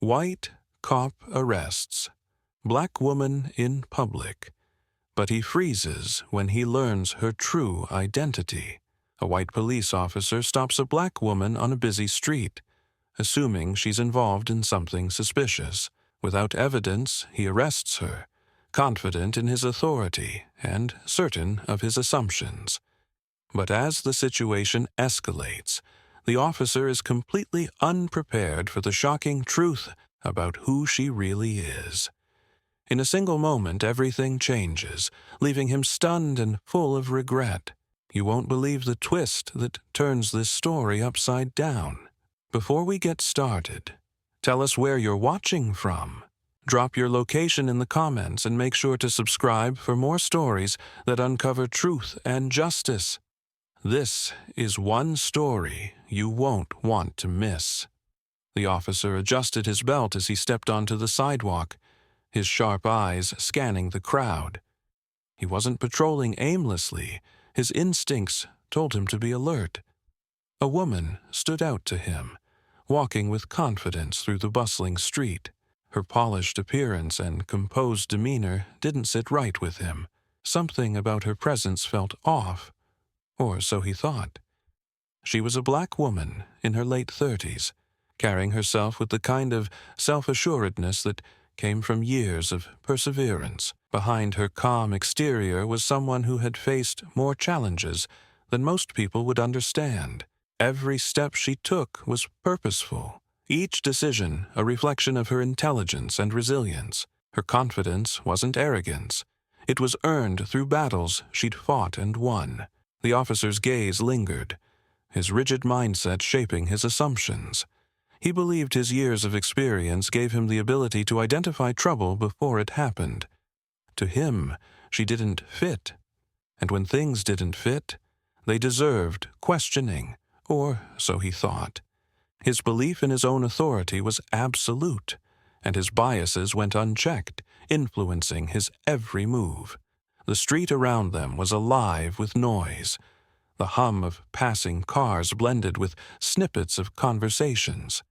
White cop arrests black woman in public, but he freezes when he learns her true identity. A white police officer stops a black woman on a busy street, assuming she's involved in something suspicious. Without evidence, he arrests her, confident in his authority and certain of his assumptions. But as the situation escalates, the officer is completely unprepared for the shocking truth about who she really is. In a single moment, everything changes, leaving him stunned and full of regret. You won't believe the twist that turns this story upside down. Before we get started, tell us where you're watching from. Drop your location in the comments and make sure to subscribe for more stories that uncover truth and justice. This is one story you won't want to miss. The officer adjusted his belt as he stepped onto the sidewalk, his sharp eyes scanning the crowd. He wasn't patrolling aimlessly. His instincts told him to be alert. A woman stood out to him, walking with confidence through the bustling street. Her polished appearance and composed demeanor didn't sit right with him. Something about her presence felt off, or so he thought. She was a black woman in her late 30s, carrying herself with the kind of self-assuredness that came from years of perseverance. Behind her calm exterior was someone who had faced more challenges than most people would understand. Every step she took was purposeful, each decision a reflection of her intelligence and resilience. Her confidence wasn't arrogance. It was earned through battles she'd fought and won. The officer's gaze lingered, his rigid mindset shaping his assumptions. He believed his years of experience gave him the ability to identify trouble before it happened. To him, she didn't fit. And when things didn't fit, they deserved questioning, or so he thought. His belief in his own authority was absolute, and his biases went unchecked, influencing his every move. The street around them was alive with noise. The hum of passing cars blended with snippets of conversations.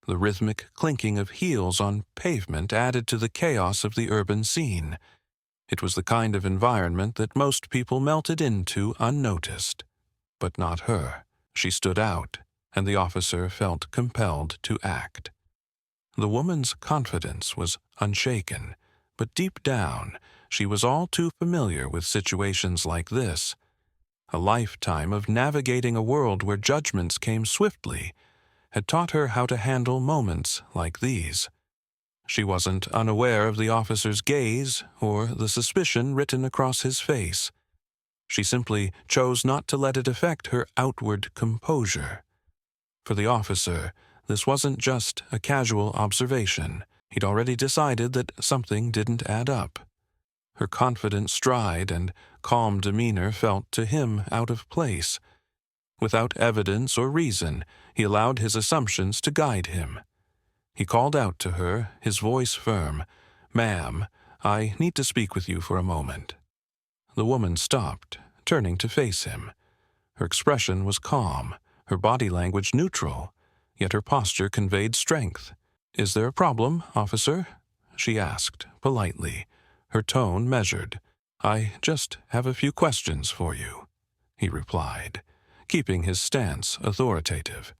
The rhythmic clinking of heels on pavement added to the chaos of the urban scene. It was the kind of environment that most people melted into unnoticed. But not her. She stood out, and the officer felt compelled to act. The woman's confidence was unshaken, but deep down, she was all too familiar with situations like this. A lifetime of navigating a world where judgments came swiftly had taught her how to handle moments like these. She wasn't unaware of the officer's gaze or the suspicion written across his face. She simply chose not to let it affect her outward composure. For the officer, this wasn't just a casual observation. He'd already decided that something didn't add up. Her confident stride and calm demeanor felt to him out of place. Without evidence or reason, he allowed his assumptions to guide him. He called out to her, his voice firm, "Ma'am, I need to speak with you for a moment." The woman stopped, turning to face him. Her expression was calm, her body language neutral, yet her posture conveyed strength. "Is there a problem, officer?" she asked, politely, her tone measured. "I just have a few questions for you," he replied, keeping his stance authoritative.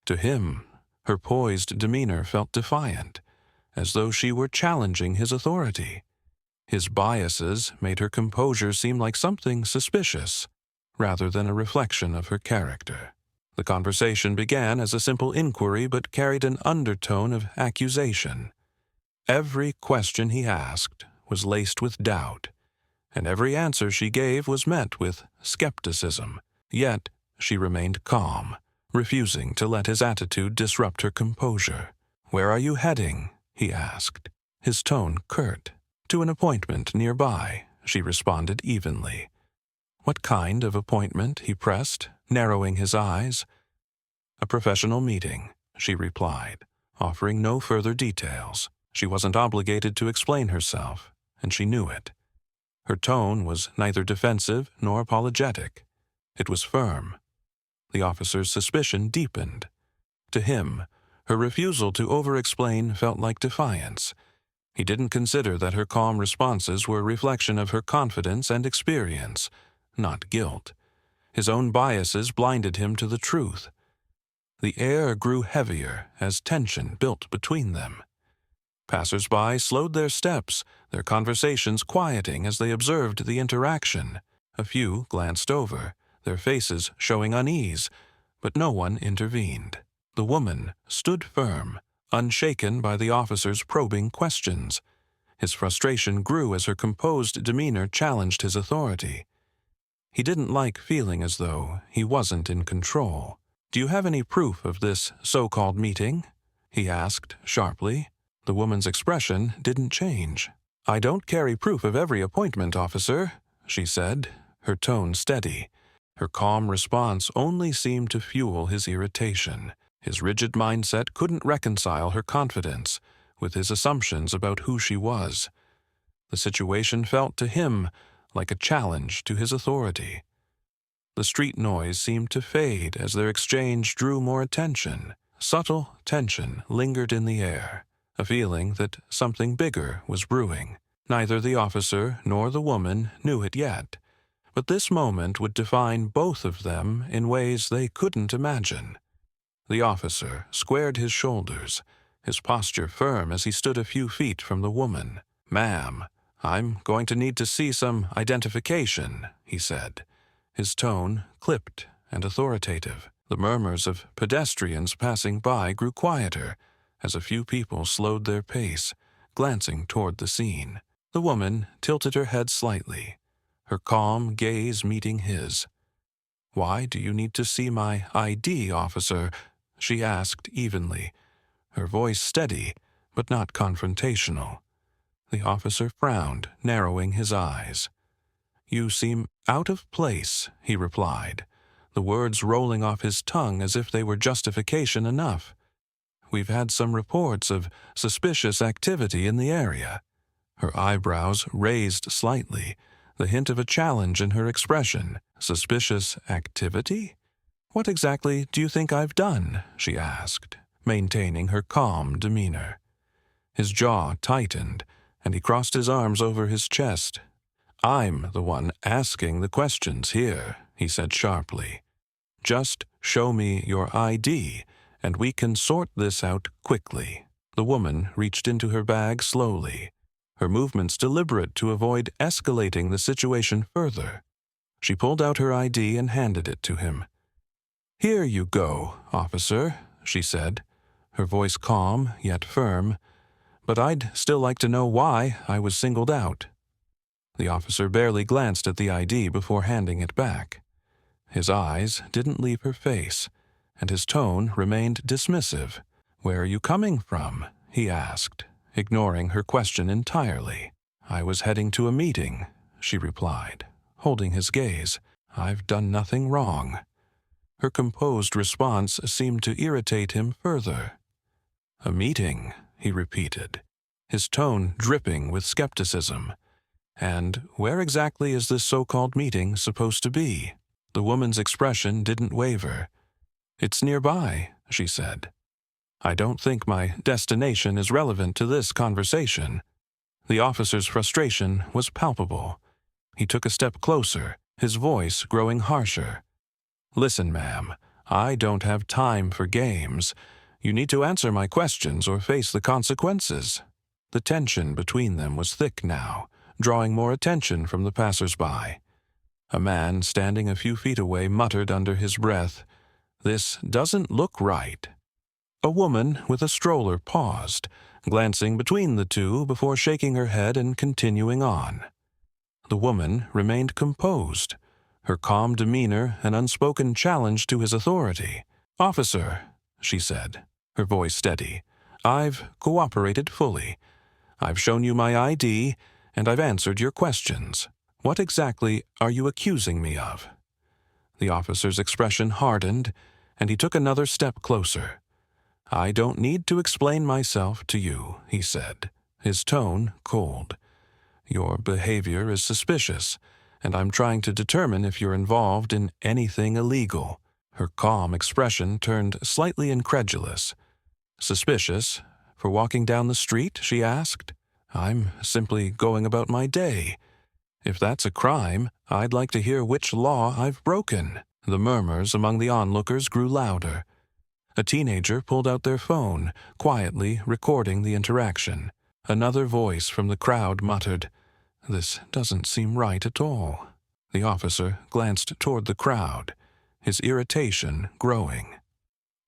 To him, her poised demeanor felt defiant, as though she were challenging his authority. His biases made her composure seem like something suspicious, rather than a reflection of her character. The conversation began as a simple inquiry but carried an undertone of accusation. Every question he asked was laced with doubt, and every answer she gave was met with skepticism. Yet she remained calm, refusing to let his attitude disrupt her composure. "Where are you heading?" he asked, his tone curt. "To an appointment nearby," she responded evenly. "What kind of appointment?" he pressed, narrowing his eyes. "A professional meeting," she replied, offering no further details. She wasn't obligated to explain herself, and she knew it. Her tone was neither defensive nor apologetic. It was firm. The officer's suspicion deepened. To him, Her refusal to over-explain felt like defiance. He didn't consider that her calm responses were a reflection of her confidence and experience, not guilt. His own biases blinded him to the truth. The air grew heavier as tension built between them. Passers-by slowed their steps, their conversations quieting as they observed the interaction. A few glanced over, their faces showing unease, but no one intervened. The woman stood firm, unshaken by the officer's probing questions. His frustration grew as her composed demeanor challenged his authority. He didn't like feeling as though he wasn't in control. "Do you have any proof of this so-called meeting?" he asked sharply. The woman's expression didn't change. "I don't carry proof of every appointment, officer," she said, her tone steady. Her calm response only seemed to fuel his irritation. His rigid mindset couldn't reconcile her confidence with his assumptions about who she was. The situation felt to him like a challenge to his authority. The street noise seemed to fade as their exchange drew more attention. Subtle tension lingered in the air, a feeling that something bigger was brewing. Neither the officer nor the woman knew it yet, but this moment would define both of them in ways they couldn't imagine. The officer squared his shoulders, his posture firm as he stood a few feet from the woman. "Ma'am, I'm going to need to see some identification," he said, his tone clipped and authoritative. The murmurs of pedestrians passing by grew quieter as a few people slowed their pace, glancing toward the scene. The woman tilted her head slightly, her calm gaze meeting his. "Why do you need to see my ID, officer?" she asked evenly, her voice steady but not confrontational. The officer frowned, narrowing his eyes. "You seem out of place," he replied, the words rolling off his tongue as if they were justification enough. "We've had some reports of suspicious activity in the area." Her eyebrows raised slightly, the hint of a challenge in her expression. "Suspicious activity? What exactly do you think I've done?" she asked, maintaining her calm demeanor. His jaw tightened, and he crossed his arms over his chest. "I'm the one asking the questions here," he said sharply. "Just show me your ID, and we can sort this out quickly." The woman reached into her bag slowly, her movements deliberate to avoid escalating the situation further. She pulled out her ID and handed it to him. "Here you go, officer," she said, her voice calm yet firm. "But I'd still like to know why I was singled out." The officer barely glanced at the ID before handing it back. His eyes didn't leave her face, and his tone remained dismissive. "Where are you coming from?" he asked, ignoring her question entirely. "I was heading to a meeting," she replied, holding his gaze. "I've done nothing wrong." Her composed response seemed to irritate him further. "A meeting," he repeated, his tone dripping with skepticism. "And where exactly is this so-called meeting supposed to be?" The woman's expression didn't waver. "It's nearby," she said. "I don't think my destination is relevant to this conversation." The officer's frustration was palpable. He took a step closer, his voice growing harsher. "Listen, ma'am, I don't have time for games. You need to answer my questions or face the consequences." The tension between them was thick now, drawing more attention from the passers-by. A man standing a few feet away muttered under his breath, "This doesn't look right." A woman with a stroller paused, glancing between the two before shaking her head and continuing on. The woman remained composed, her calm demeanor an unspoken challenge to his authority. "Officer," she said, her voice steady, "I've cooperated fully. I've shown you my ID, and I've answered your questions. What exactly are you accusing me of?" The officer's expression hardened, and he took another step closer. "I don't need to explain myself to you," he said, his tone cold. "Your behavior is suspicious, and I'm trying to determine if you're involved in anything illegal." Her calm expression turned slightly incredulous. Suspicious? For walking down the street? She asked. I'm simply going about my day. If that's a crime, I'd like to hear which law I've broken. The murmurs among the onlookers grew louder. A teenager pulled out their phone, quietly recording the interaction. Another voice from the crowd muttered, "This doesn't seem right at all." The officer glanced toward the crowd, his irritation growing.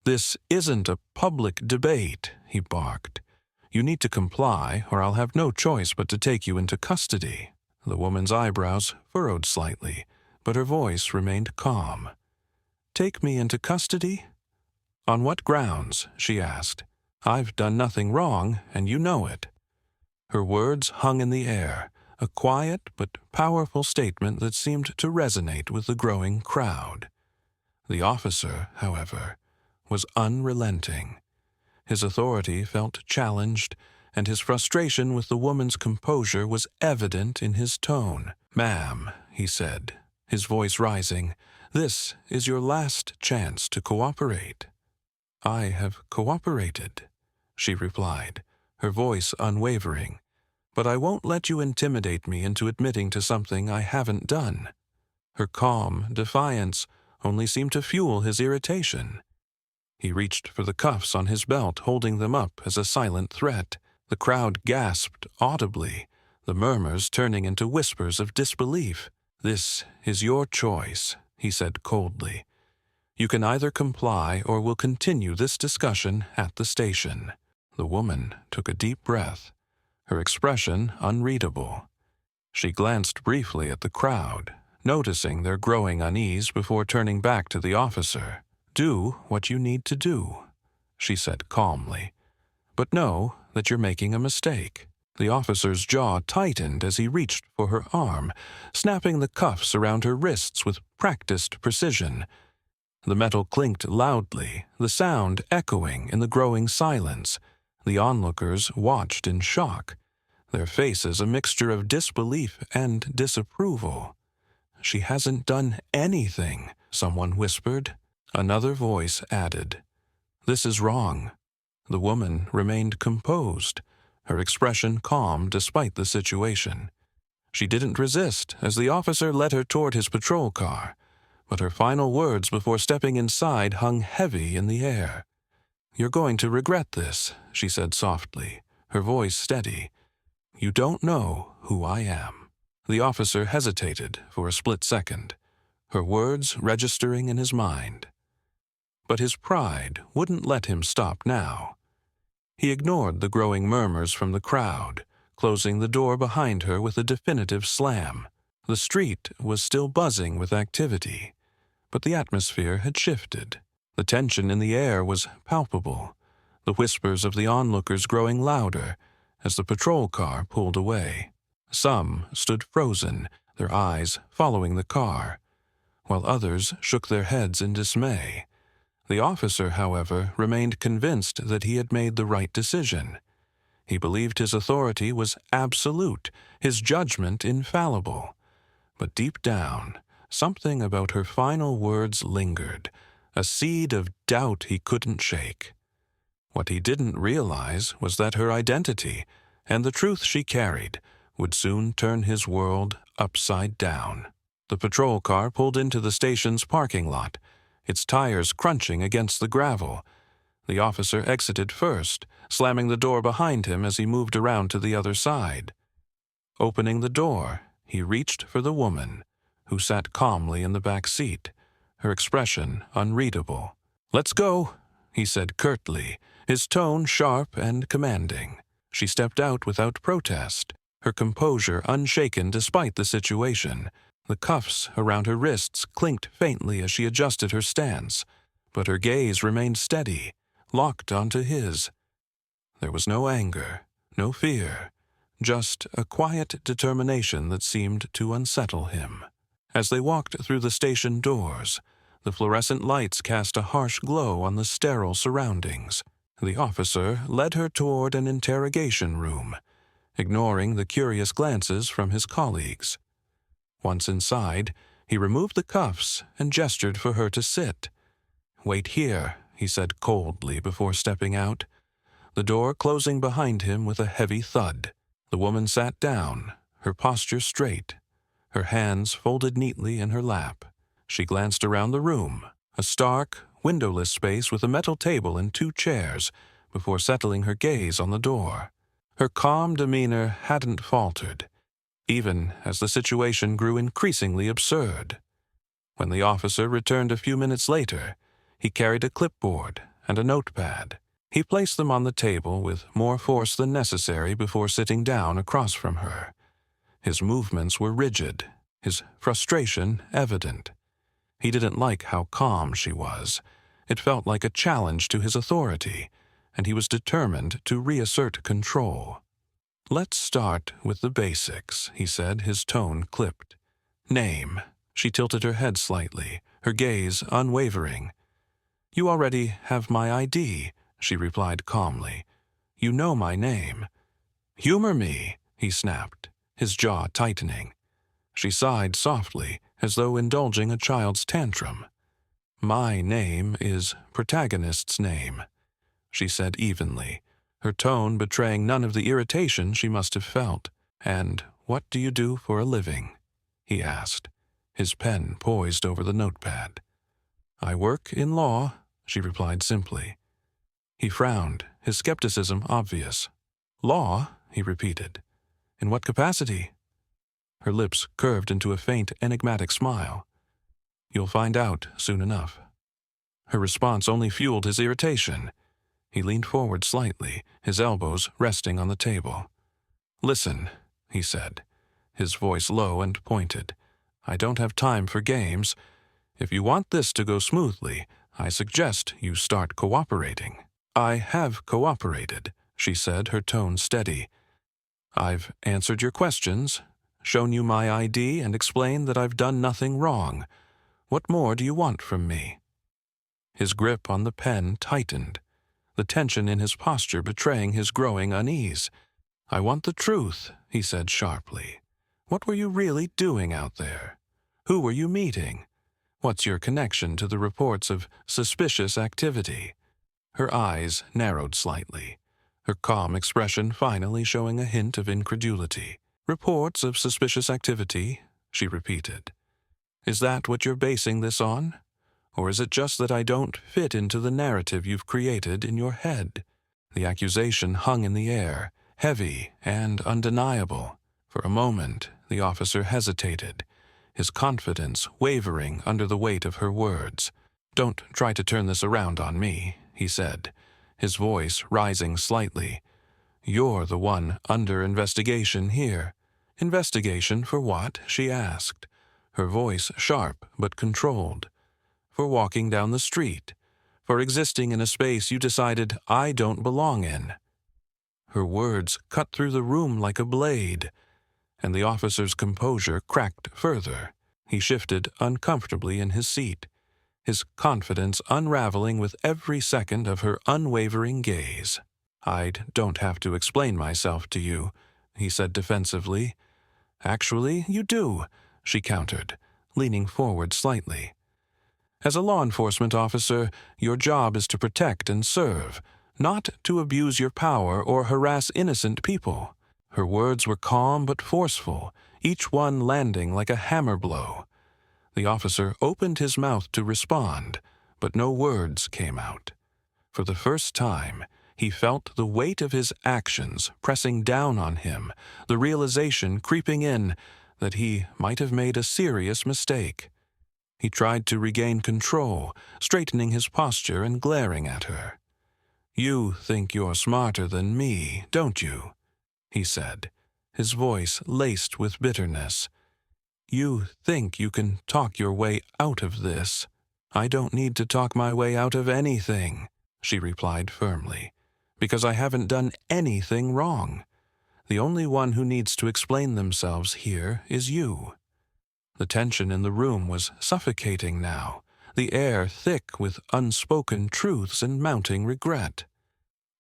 "This isn't a public debate," he barked. "You need to comply, or I'll have no choice but to take you into custody." The woman's eyebrows furrowed slightly, but her voice remained calm. "Take me into custody?" "On what grounds?" she asked. "I've done nothing wrong, and you know it." Her words hung in the air, a quiet but powerful statement that seemed to resonate with the growing crowd. The officer, however, was unrelenting. His authority felt challenged, and his frustration with the woman's composure was evident in his tone. "Ma'am," he said, his voice rising, "this is your last chance to cooperate." "I have cooperated," she replied, her voice unwavering, "but I won't let you intimidate me into admitting to something I haven't done." Her calm defiance only seemed to fuel his irritation. He reached for the cuffs on his belt, holding them up as a silent threat. The crowd gasped audibly, the murmurs turning into whispers of disbelief. "This is your choice," he said coldly. "You can either comply or we'll continue this discussion at the station." The woman took a deep breath, her expression unreadable. She glanced briefly at the crowd, noticing their growing unease before turning back to the officer. "Do what you need to do," she said calmly, "but know that you're making a mistake." The officer's jaw tightened as he reached for her arm, snapping the cuffs around her wrists with practiced precision. The metal clinked loudly, the sound echoing in the growing silence. The onlookers watched in shock, their faces a mixture of disbelief and disapproval. "She hasn't done anything," someone whispered. Another voice added, "This is wrong." The woman remained composed, her expression calm despite the situation. She didn't resist as the officer led her toward his patrol car, but her final words before stepping inside hung heavy in the air. "You're going to regret this," she said softly, her voice steady. "You don't know who I am." The officer hesitated for a split second, her words registering in his mind. But his pride wouldn't let him stop now. He ignored the growing murmurs from the crowd, closing the door behind her with a definitive slam. The street was still buzzing with activity, but the atmosphere had shifted. The tension in the air was palpable, the whispers of the onlookers growing louder as the patrol car pulled away. Some stood frozen, their eyes following the car, while others shook their heads in dismay. The officer, however, remained convinced that he had made the right decision. He believed his authority was absolute, his judgment infallible. But deep down, something about her final words lingered, a seed of doubt he couldn't shake. What he didn't realize was that her identity, and the truth she carried, would soon turn his world upside down. The patrol car pulled into the station's parking lot, its tires crunching against the gravel. The officer exited first, slamming the door behind him as he moved around to the other side. Opening the door, he reached for the woman, who sat calmly in the back seat, her expression unreadable. "Let's go," he said curtly, his tone sharp and commanding. She stepped out without protest, her composure unshaken despite the situation. The cuffs around her wrists clinked faintly as she adjusted her stance, but her gaze remained steady, locked onto his. There was no anger, no fear, just a quiet determination that seemed to unsettle him. As they walked through the station doors, the fluorescent lights cast a harsh glow on the sterile surroundings. The officer led her toward an interrogation room, ignoring the curious glances from his colleagues. Once inside, he removed the cuffs and gestured for her to sit. "Wait here," he said coldly before stepping out. the door closing behind him with a heavy thud. The woman sat down, her posture straight, her hands folded neatly in her lap. She glanced around the room, a stark, windowless space with a metal table and 2 chairs, before settling her gaze on the door. Her calm demeanor hadn't faltered, even as the situation grew increasingly absurd. When the officer returned a few minutes later, he carried a clipboard and a notepad. He placed them on the table with more force than necessary before sitting down across from her. His movements were rigid, his frustration evident. He didn't like how calm she was. It felt like a challenge to his authority, and he was determined to reassert control. "Let's start with the basics," he said, his tone clipped. "Name." She tilted her head slightly, her gaze unwavering. "You already have my ID," she replied calmly. "You know my name." "Humor me," he snapped, his jaw tightening. She sighed softly, as though indulging a child's tantrum. "My name is protagonist's name," she said evenly, her tone betraying none of the irritation she must have felt. "And what do you do for a living?" he asked, his pen poised over the notepad. "I work in law," she replied simply. He frowned, his skepticism obvious. "Law?" he repeated. "In what capacity?" Her lips curved into a faint, enigmatic smile. "You'll find out soon enough." Her response only fueled his irritation. He leaned forward slightly, his elbows resting on the table. "Listen," he said, his voice low and pointed. "I don't have time for games. If you want this to go smoothly, I suggest you start cooperating." "I have cooperated," she said, her tone steady. "I've answered your questions, shown you my ID, and explained that I've done nothing wrong. What more do you want from me?" His grip on the pen tightened, the tension in his posture betraying his growing unease. "I want the truth," he said sharply. "What were you really doing out there? Who were you meeting? What's your connection to the reports of suspicious activity?" Her eyes narrowed slightly, her calm expression finally showing a hint of incredulity. "Reports of suspicious activity," she repeated. "Is that what you're basing this on? Or is it just that I don't fit into the narrative you've created in your head?" The accusation hung in the air, heavy and undeniable. For a moment, the officer hesitated, his confidence wavering under the weight of her words. "Don't try to turn this around on me," he said, his voice rising slightly. "You're the one under investigation here." "Investigation for what?" she asked, her voice sharp but controlled. "For walking down the street, for existing in a space you decided I don't belong in." Her words cut through the room like a blade, and the officer's composure cracked further. He shifted uncomfortably in his seat, his confidence unraveling with every second of her unwavering gaze. "I don't have to explain myself to you," he said defensively. "Actually, you do," she countered, leaning forward slightly. "As a law enforcement officer, your job is to protect and serve, not to abuse your power or harass innocent people." Her words were calm but forceful, each one landing like a hammer blow. The officer opened his mouth to respond, but no words came out. For the first time, he felt the weight of his actions pressing down on him, the realization creeping in that he might have made a serious mistake. He tried to regain control, straightening his posture and glaring at her. "You think you're smarter than me, don't you?" he said, his voice laced with bitterness. "You think you can talk your way out of this?" "I don't need to talk my way out of anything," she replied firmly, "because I haven't done anything wrong. The only one who needs to explain themselves here is you." The tension in the room was suffocating now, the air thick with unspoken truths and mounting regret.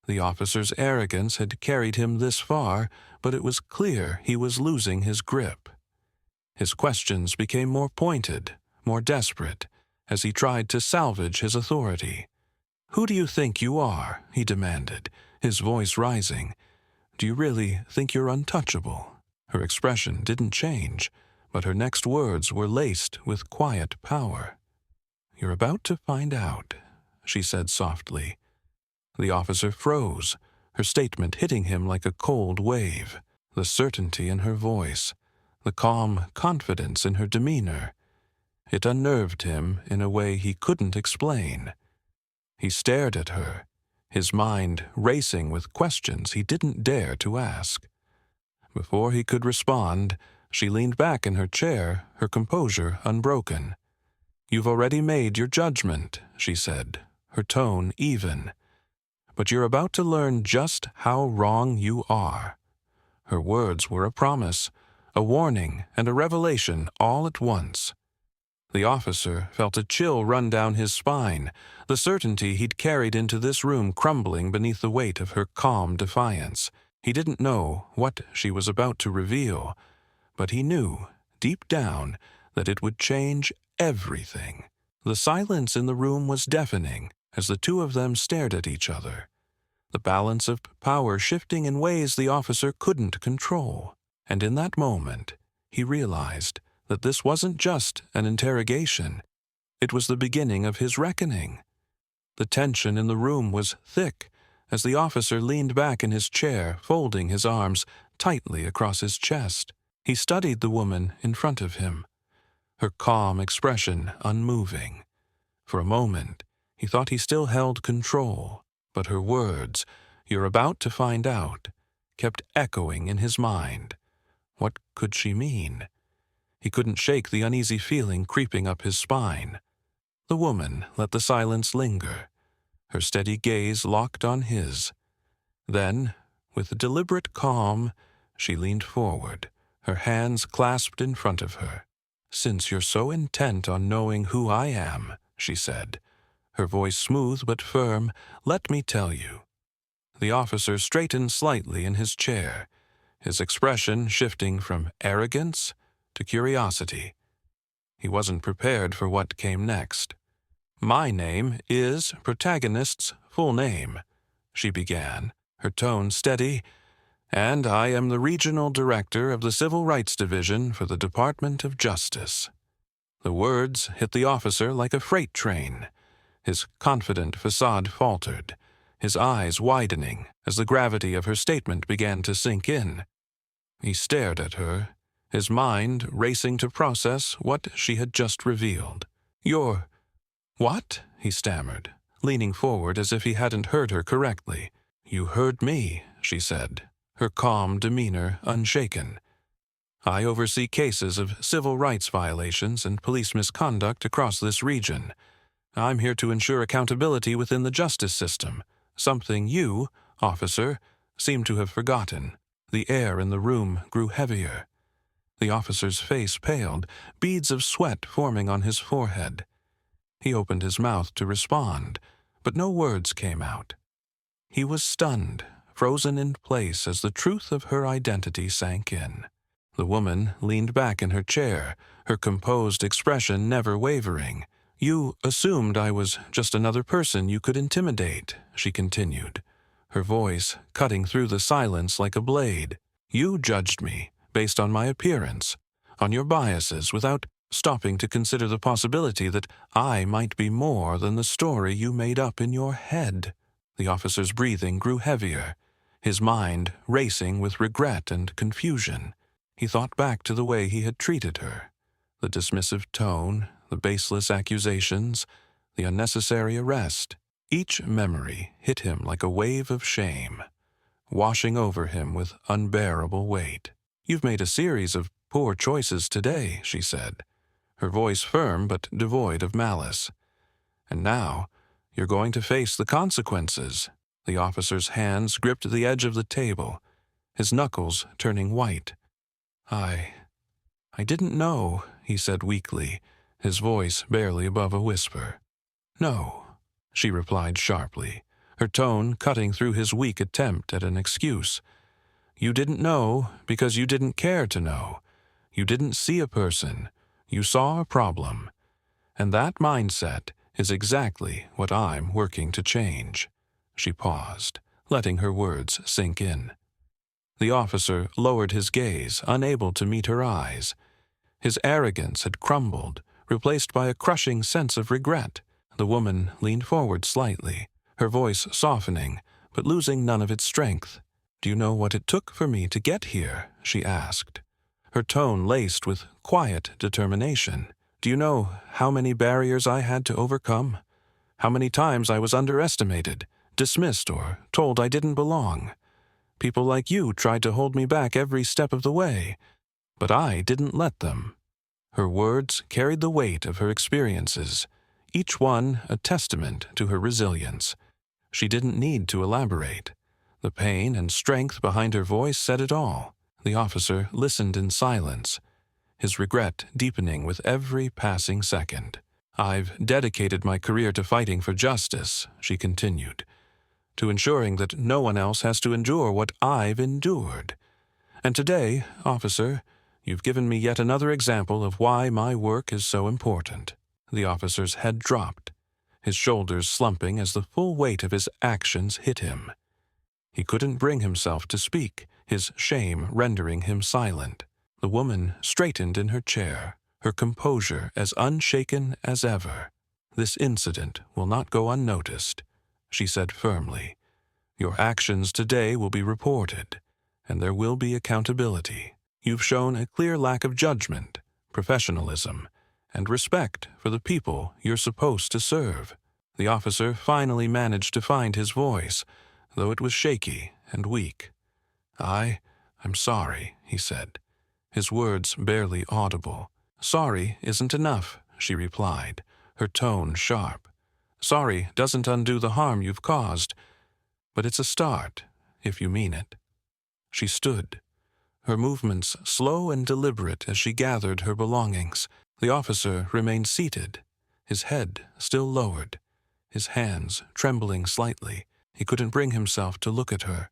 The officer's arrogance had carried him this far, but it was clear he was losing his grip. His questions became more pointed, more desperate, as he tried to salvage his authority. "Who do you think you are?" he demanded, his voice rising. "Do you really think you're untouchable?" Her expression didn't change, but her next words were laced with quiet power. "You're about to find out," she said softly. The officer froze, her statement hitting him like a cold wave. The certainty in her voice, the calm confidence in her demeanor. It unnerved him in a way he couldn't explain. He stared at her, his mind racing with questions he didn't dare to ask. Before he could respond, she leaned back in her chair, her composure unbroken. "You've already made your judgment," she said, her tone even. "But you're about to learn just how wrong you are." Her words were a promise, a warning, and a revelation all at once. The officer felt a chill run down his spine, the certainty he'd carried into this room crumbling beneath the weight of her calm defiance. He didn't know what she was about to reveal, but he knew, deep down, that it would change everything. The silence in the room was deafening as the two of them stared at each other, the balance of power shifting in ways the officer couldn't control. And in that moment, he realized that this wasn't just an interrogation. It was the beginning of his reckoning. The tension in the room was thick as the officer leaned back in his chair, folding his arms tightly across his chest. He studied the woman in front of him, her calm expression unmoving. For a moment, he thought he still held control, but her words, "You're about to find out," kept echoing in his mind. What could she mean? He couldn't shake the uneasy feeling creeping up his spine. The woman let the silence linger, her steady gaze locked on his. Then, with a deliberate calm, she leaned forward, her hands clasped in front of her. "Since you're so intent on knowing who I am," she said, her voice smooth but firm, "let me tell you." The officer straightened slightly in his chair, his expression shifting from arrogance to curiosity. He wasn't prepared for what came next. "My name is protagonist's full name," she began, her tone steady, "and I am the Regional Director of the Civil Rights Division for the Department of Justice." The words hit the officer like a freight train. His confident facade faltered, his eyes widening as the gravity of her statement began to sink in. He stared at her, his mind racing to process what she had just revealed. "You're—" "What?" he stammered, leaning forward as if he hadn't heard her correctly. "You heard me," she said, her calm demeanor unshaken. "I oversee cases of civil rights violations and police misconduct across this region. I'm here to ensure accountability within the justice system, something you, officer, seem to have forgotten." The air in the room grew heavier. The officer's face paled, beads of sweat forming on his forehead. He opened his mouth to respond, but no words came out. He was stunned, frozen in place as the truth of her identity sank in. The woman leaned back in her chair, her composed expression never wavering. "You assumed I was just another person you could intimidate," she continued, her voice cutting through the silence like a blade. "You judged me based on my appearance, on your biases, without stopping to consider the possibility that I might be more than the story you made up in your head." The officer's breathing grew heavier, his mind racing with regret and confusion. He thought back to the way he had treated her, the dismissive tone, the baseless accusations, the unnecessary arrest. Each memory hit him like a wave of shame, washing over him with unbearable weight. "You've made a series of poor choices today," she said, her voice firm but devoid of malice. "And now you're going to face the consequences." The officer's hands gripped the edge of the table, his knuckles turning white. I didn't know," he said weakly, his voice barely above a whisper. "No," she replied sharply, her tone cutting through his weak attempt at an excuse. "You didn't know because you didn't care to know. You didn't see a person. You saw a problem. And that mindset is exactly what I'm working to change." She paused, letting her words sink in. The officer lowered his gaze, unable to meet her eyes. His arrogance had crumbled, replaced by a crushing sense of regret. The woman leaned forward slightly, her voice softening, but losing none of its strength. "Do you know what it took for me to get here?" she asked, her tone laced with quiet determination. "Do you know how many barriers I had to overcome? How many times I was underestimated, dismissed, or told I didn't belong? People like you tried to hold me back every step of the way, but I didn't let them." Her words carried the weight of her experiences, each one a testament to her resilience. She didn't need to elaborate. The pain and strength behind her voice said it all. The officer listened in silence, his regret deepening with every passing second. "I've dedicated my career to fighting for justice," she continued, "to ensuring that no one else has to endure what I've endured. And today, officer, you've given me yet another example of why my work is so important." The officer's head dropped, his shoulders slumping as the full weight of his actions hit him. He couldn't bring himself to speak, his shame rendering him silent. The woman straightened in her chair, her composure as unshaken as ever. "This incident will not go unnoticed," she said firmly. "Your actions today will be reported, and there will be accountability. You've shown a clear lack of judgment, professionalism, and respect for the people you're supposed to serve." The officer finally managed to find his voice, though it was shaky and weak. I'm sorry," he said, his words barely audible. "Sorry isn't enough," she replied, her tone sharp. "Sorry doesn't undo the harm you've caused, but it's a start, if you mean it." She stood, her movements slow and deliberate as she gathered her belongings. The officer remained seated, his head still lowered, his hands trembling slightly. He couldn't bring himself to look at her,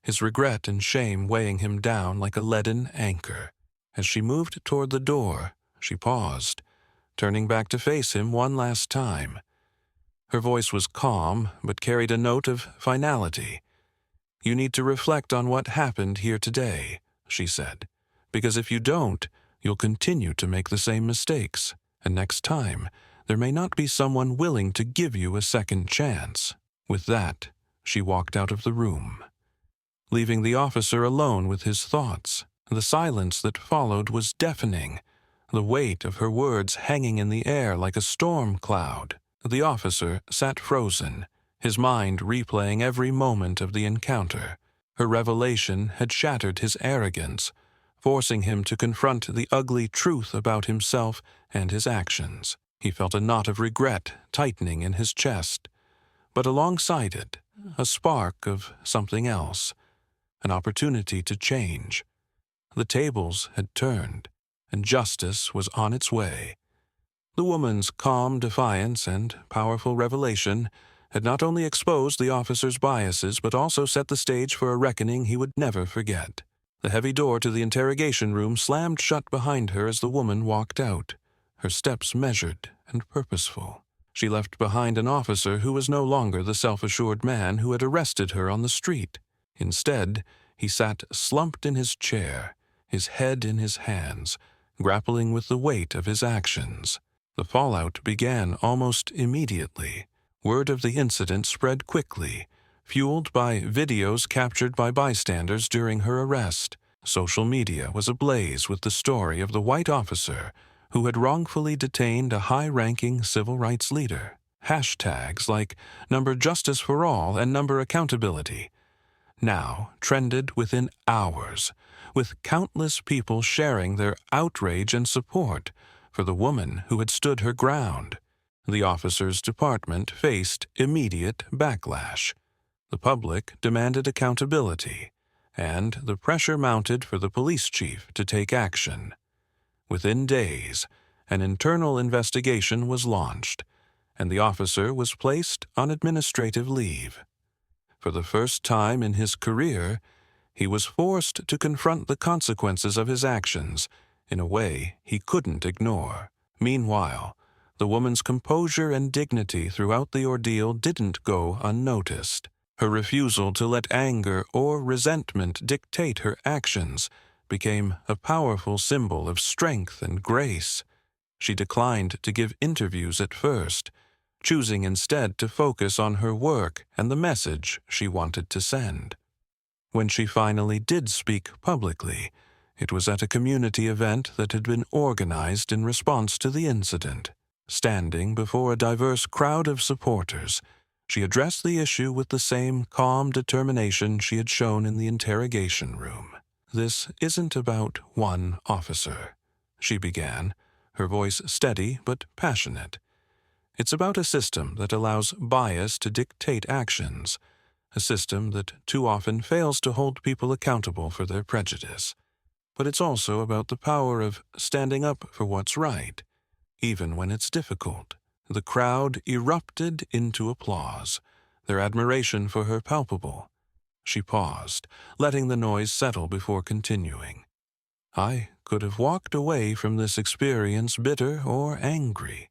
his regret and shame weighing him down like a leaden anchor. As she moved toward the door, she paused, turning back to face him one last time. Her voice was calm, but carried a note of finality. "You need to reflect on what happened here today," she said, "because if you don't, you'll continue to make the same mistakes, and next time, there may not be someone willing to give you a second chance." With that, she walked out of the room, leaving the officer alone with his thoughts. The silence that followed was deafening, the weight of her words hanging in the air like a storm cloud. The officer sat frozen, his mind replaying every moment of the encounter. Her revelation had shattered his arrogance, forcing him to confront the ugly truth about himself and his actions. He felt a knot of regret tightening in his chest, but alongside it, a spark of something else, an opportunity to change. The tables had turned, and justice was on its way. The woman's calm defiance and powerful revelation had not only exposed the officer's biases but also set the stage for a reckoning he would never forget. The heavy door to the interrogation room slammed shut behind her as the woman walked out, her steps measured and purposeful. She left behind an officer who was no longer the self-assured man who had arrested her on the street. Instead, he sat slumped in his chair, his head in his hands, grappling with the weight of his actions. The fallout began almost immediately. Word of the incident spread quickly, fueled by videos captured by bystanders during her arrest. Social media was ablaze with the story of the white officer who had wrongfully detained a high-ranking civil rights leader. Hashtags like #JusticeForAll and #Accountability now trended within hours, with countless people sharing their outrage and support for the woman who had stood her ground. The officer's department faced immediate backlash. The public demanded accountability, and the pressure mounted for the police chief to take action. Within days, an internal investigation was launched, and the officer was placed on administrative leave. For the first time in his career, he was forced to confront the consequences of his actions in a way he couldn't ignore. Meanwhile, the woman's composure and dignity throughout the ordeal didn't go unnoticed. Her refusal to let anger or resentment dictate her actions became a powerful symbol of strength and grace. She declined to give interviews at first, choosing instead to focus on her work and the message she wanted to send. When she finally did speak publicly, it was at a community event that had been organized in response to the incident. Standing before a diverse crowd of supporters, she addressed the issue with the same calm determination she had shown in the interrogation room. "This isn't about one officer," she began, her voice steady but passionate. "It's about a system that allows bias to dictate actions, a system that too often fails to hold people accountable for their prejudice. But it's also about the power of standing up for what's right, even when it's difficult." The crowd erupted into applause, their admiration for her palpable. She paused, letting the noise settle before continuing. "I could have walked away from this experience bitter or angry,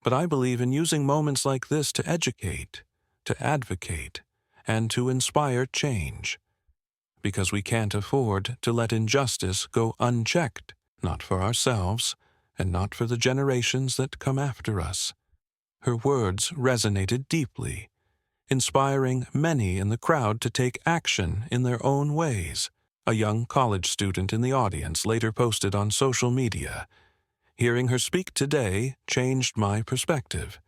but I believe in using moments like this to educate, to advocate, and to inspire change. Because we can't afford to let injustice go unchecked, not for ourselves, and not for the generations that come after us." Her words resonated deeply, inspiring many in the crowd to take action in their own ways. A young college student in the audience later posted on social media, "Hearing her speak today changed my perspective.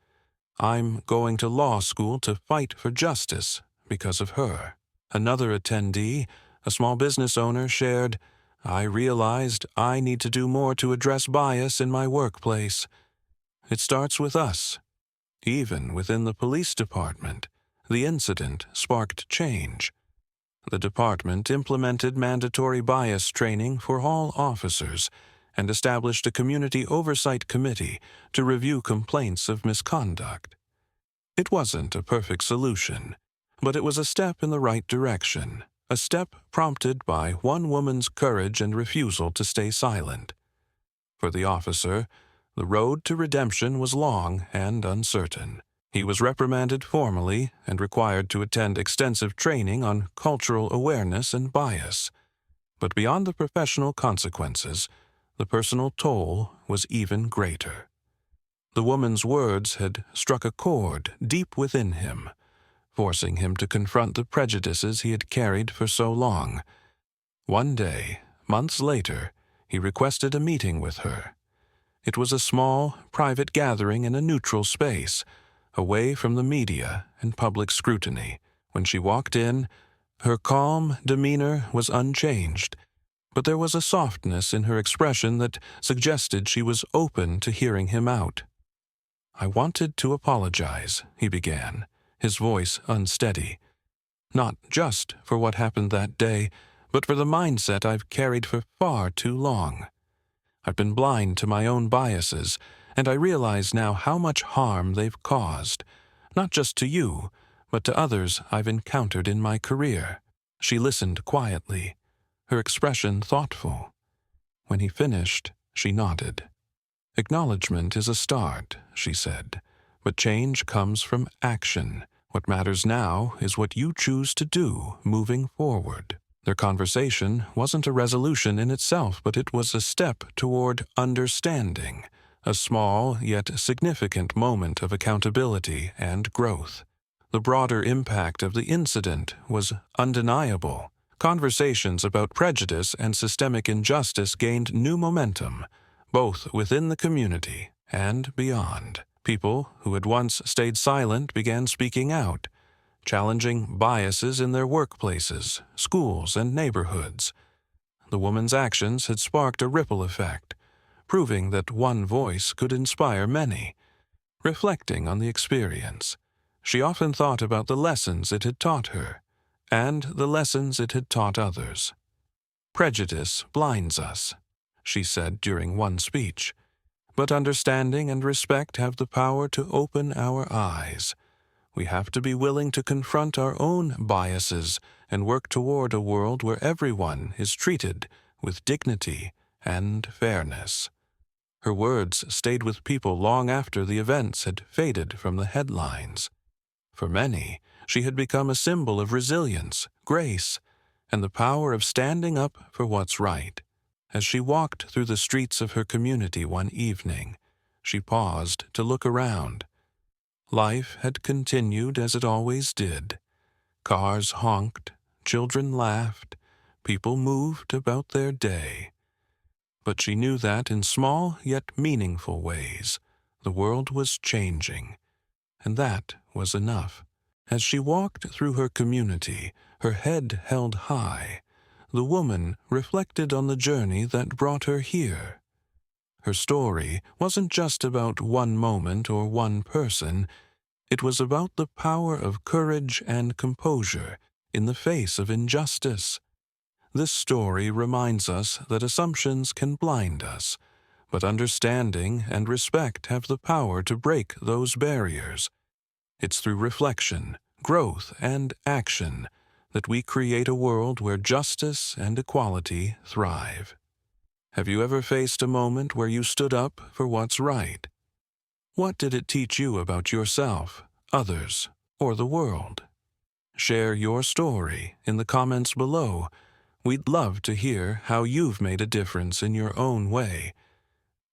I'm going to law school to fight for justice because of her." Another attendee, a small business owner, shared, "I realized I need to do more to address bias in my workplace. It starts with us." Even within the police department, the incident sparked change. The department implemented mandatory bias training for all officers and established a community oversight committee to review complaints of misconduct. It wasn't a perfect solution, but it was a step in the right direction, a step prompted by one woman's courage and refusal to stay silent. For the officer, the road to redemption was long and uncertain. He was reprimanded formally and required to attend extensive training on cultural awareness and bias. But beyond the professional consequences, the personal toll was even greater. The woman's words had struck a chord deep within him, forcing him to confront the prejudices he had carried for so long. One day, months later, he requested a meeting with her. It was a small, private gathering in a neutral space, away from the media and public scrutiny. When she walked in, her calm demeanor was unchanged, but there was a softness in her expression that suggested she was open to hearing him out. "I wanted to apologize," he began, his voice unsteady. "Not just for what happened that day, but for the mindset I've carried for far too long. I've been blind to my own biases, and I realize now how much harm they've caused, not just to you, but to others I've encountered in my career." She listened quietly, her expression thoughtful. When he finished, she nodded. "Acknowledgement is a start," she said, "but change comes from action. What matters now is what you choose to do moving forward." Their conversation wasn't a resolution in itself, but it was a step toward understanding, a small yet significant moment of accountability and growth. The broader impact of the incident was undeniable. Conversations about prejudice and systemic injustice gained new momentum, both within the community and beyond. People who had once stayed silent began speaking out, challenging biases in their workplaces, schools, and neighborhoods. The woman's actions had sparked a ripple effect, proving that one voice could inspire many. Reflecting on the experience, she often thought about the lessons it had taught her, and the lessons it had taught others. "Prejudice blinds us," she said during one speech, "but understanding and respect have the power to open our eyes. We have to be willing to confront our own biases and work toward a world where everyone is treated with dignity and fairness." Her words stayed with people long after the events had faded from the headlines. For many, She had become a symbol of resilience, grace, and the power of standing up for what's right. As she walked through the streets of her community one evening, she paused to look around. Life had continued as it always did. Cars honked, children laughed, people moved about their day. But she knew that in small yet meaningful ways, the world was changing, and that was enough. As she walked through her community, her head held high, the woman reflected on the journey that brought her here. Her story wasn't just about one moment or one person. It was about the power of courage and composure in the face of injustice. This story reminds us that assumptions can blind us, but understanding and respect have the power to break those barriers. It's through reflection, growth, and action that we create a world where justice and equality thrive. Have you ever faced a moment where you stood up for what's right? What did it teach you about yourself, others, or the world? Share your story in the comments below. We'd love to hear how you've made a difference in your own way.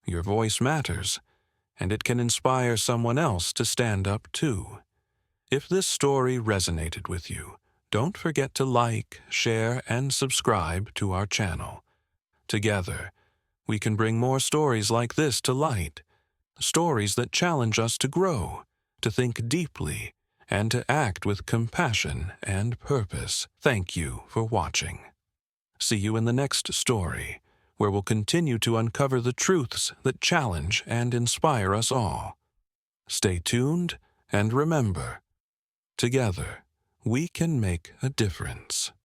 Your voice matters, and it can inspire someone else to stand up too. If this story resonated with you, don't forget to like, share, and subscribe to our channel. Together, we can bring more stories like this to light, stories that challenge us to grow, to think deeply, and to act with compassion and purpose. Thank you for watching. See you in the next story, where we'll continue to uncover the truths that challenge and inspire us all. Stay tuned, and remember, together, we can make a difference.